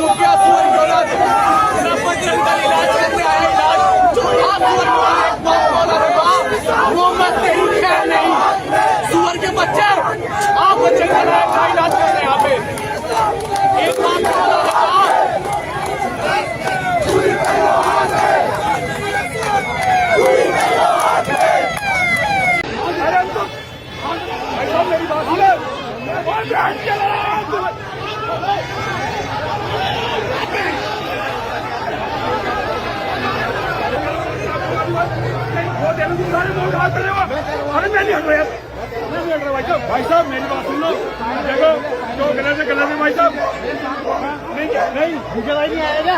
चूक गया सुअर की औलाद। मेरा बजरंग दल इलाज करने आया, इलाज आप सुअर की औलाद, एक बाप बोला रे बाप, मोहम्मद तेरी खैर नहीं, सुअर के बच्चे आप बजरंग दल का इलाज कर रहे हैं यहाँ पे। एक बाप बोला रे बाप, मेरी बात सुनो। अरे मैं नहीं हट रहा यार, मैं नहीं हट रहा भाई साहब, मेरी बात सुन लो। देखो जो गलत है भाई साहब, नहीं नहीं आएगा।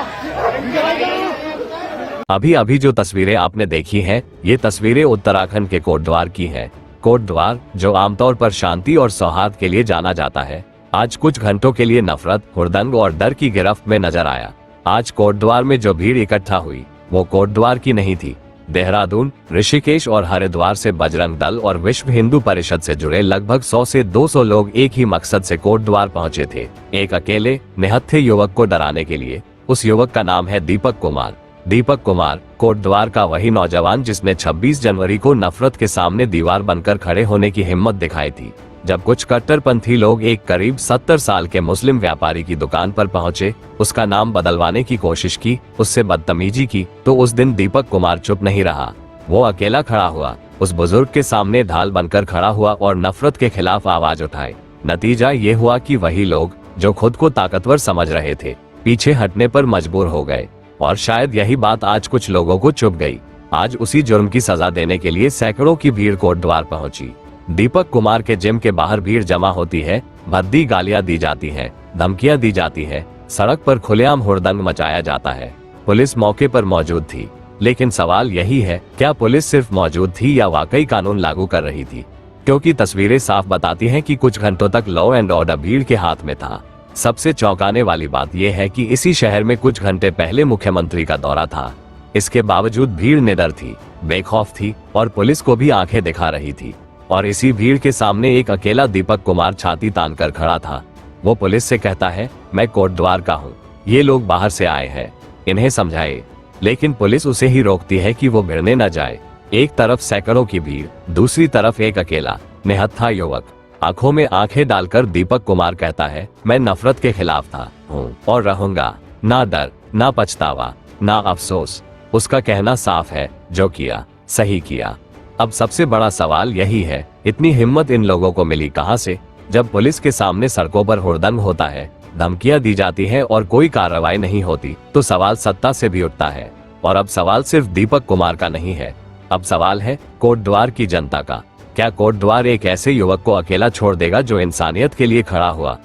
अभी अभी जो तस्वीरें आपने देखी हैं, ये तस्वीरें उत्तराखंड के कोटद्वार की हैं। कोटद्वार, जो आमतौर पर शांति और सौहार्द के लिए जाना जाता है, आज कुछ घंटों के लिए नफरत, हुड़दंग और डर की गिरफ्त में नजर आया। आज कोटद्वार में जो भीड़ इकट्ठा हुई वो कोटद्वार की नहीं थी। देहरादून, ऋषिकेश और हरिद्वार से बजरंग दल और विश्व हिंदू परिषद से जुड़े लगभग 100 से 200 लोग एक ही मकसद से कोटद्वार पहुंचे थे, एक अकेले निहत्थे युवक को डराने के लिए। उस युवक का नाम है दीपक कुमार। दीपक कुमार कोटद्वार का वही नौजवान जिसने 26 जनवरी को नफरत के सामने दीवार बनकर खड़े होने की हिम्मत दिखाई थी। जब कुछ कट्टरपंथी लोग एक करीब 70 साल के मुस्लिम व्यापारी की दुकान पर पहुंचे, उसका नाम बदलवाने की कोशिश की, उससे बदतमीजी की, तो उस दिन दीपक कुमार चुप नहीं रहा। वो अकेला खड़ा हुआ, उस बुजुर्ग के सामने ढाल बनकर खड़ा हुआ और नफरत के खिलाफ आवाज उठाई। नतीजा ये हुआ कि वही लोग जो खुद को ताकतवर समझ रहे थे, पीछे हटने पर मजबूर हो गए। और शायद यही बात आज कुछ लोगों को चुभ गई। आज उसी जुर्म की सजा देने के लिए सैकड़ों की भीड़ कोटद्वार पहुंची। दीपक कुमार के जिम के बाहर भीड़ जमा होती है, भद्दी गालियां दी जाती हैं, धमकियां दी जाती है, सड़क पर खुलेआम हुड़दंग मचाया जाता है। पुलिस मौके पर मौजूद थी, लेकिन सवाल यही है, क्या पुलिस सिर्फ मौजूद थी या वाकई कानून लागू कर रही थी? क्योंकि तस्वीरें साफ बताती हैं कि कुछ घंटों तक लॉ एंड ऑर्डर भीड़ के हाथ में था। सबसे चौंकाने वाली बात यह है कि इसी शहर में कुछ घंटे पहले मुख्यमंत्री का दौरा था। इसके बावजूद भीड़ निडर थी, बेखौफ थी और पुलिस को भी आंखें दिखा रही थी। और इसी भीड़ के सामने एक अकेला दीपक कुमार छाती तान कर खड़ा था। वो पुलिस से कहता है, मैं कोटद्वार का हूँ, ये लोग बाहर से आए हैं, इन्हें समझाए। लेकिन पुलिस उसे ही रोकती है कि वो भिड़ने न जाए। एक तरफ सैकड़ों की भीड़, दूसरी तरफ एक अकेला निहत्था युवक। आंखों में आंखें डालकर दीपक कुमार कहता है, मैं नफरत के खिलाफ था, हूँ और रहूंगा। ना डर, ना पछतावा, ना अफसोस। उसका कहना साफ है, जो किया सही किया। अब सबसे बड़ा सवाल यही है, इतनी हिम्मत इन लोगों को मिली कहां से? जब पुलिस के सामने सड़कों पर हुड़दंग होता है, धमकियां दी जाती हैं और कोई कार्रवाई नहीं होती, तो सवाल सत्ता से भी उठता है। और अब सवाल सिर्फ दीपक कुमार का नहीं है, अब सवाल है कोटद्वार की जनता का। क्या कोटद्वार एक ऐसे युवक को अकेला छोड़ देगा जो इंसानियत के लिए खड़ा हुआ?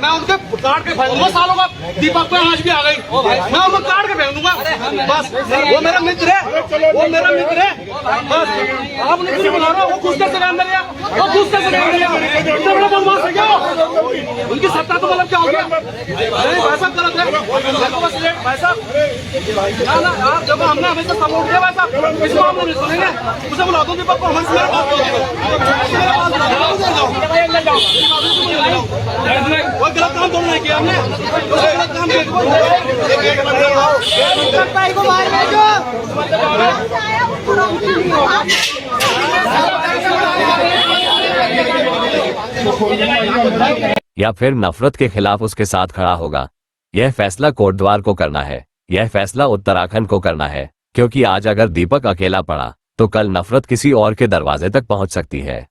मैं उनके काट के फेंक दूंगा, सालों का दीपक पे आज भी आ गई, मैं उनको काट के फेंक दूंगा। बस वो मेरा मित्र है, वो मेरा मित्र है। बस आप उन्हें क्यों बुला रहे हो? वो गुस्से से अंदर गया, वो गुस्से से अंदर गया। इतना बड़ा बदमाश है क्या? उनकी सत्ता तो मतलब क्या हो गया? नहीं भाई साहब गलत है, बस भाई साहब ना आप जब हमने हमेशा सपोर्ट किया भाई साहब, इसको हम नहीं सुनेंगे। उसे बुला दो दीपक को, हम मेरे पास वो गलत काम तो नहीं किया हमने, गलत काम या फिर नफरत के खिलाफ उसके साथ खड़ा होगा? यह फैसला कोटद्वार को करना है, यह फैसला उत्तराखंड को करना है। क्योंकि आज अगर दीपक अकेला पड़ा तो कल नफरत किसी और के दरवाजे तक पहुंच सकती है।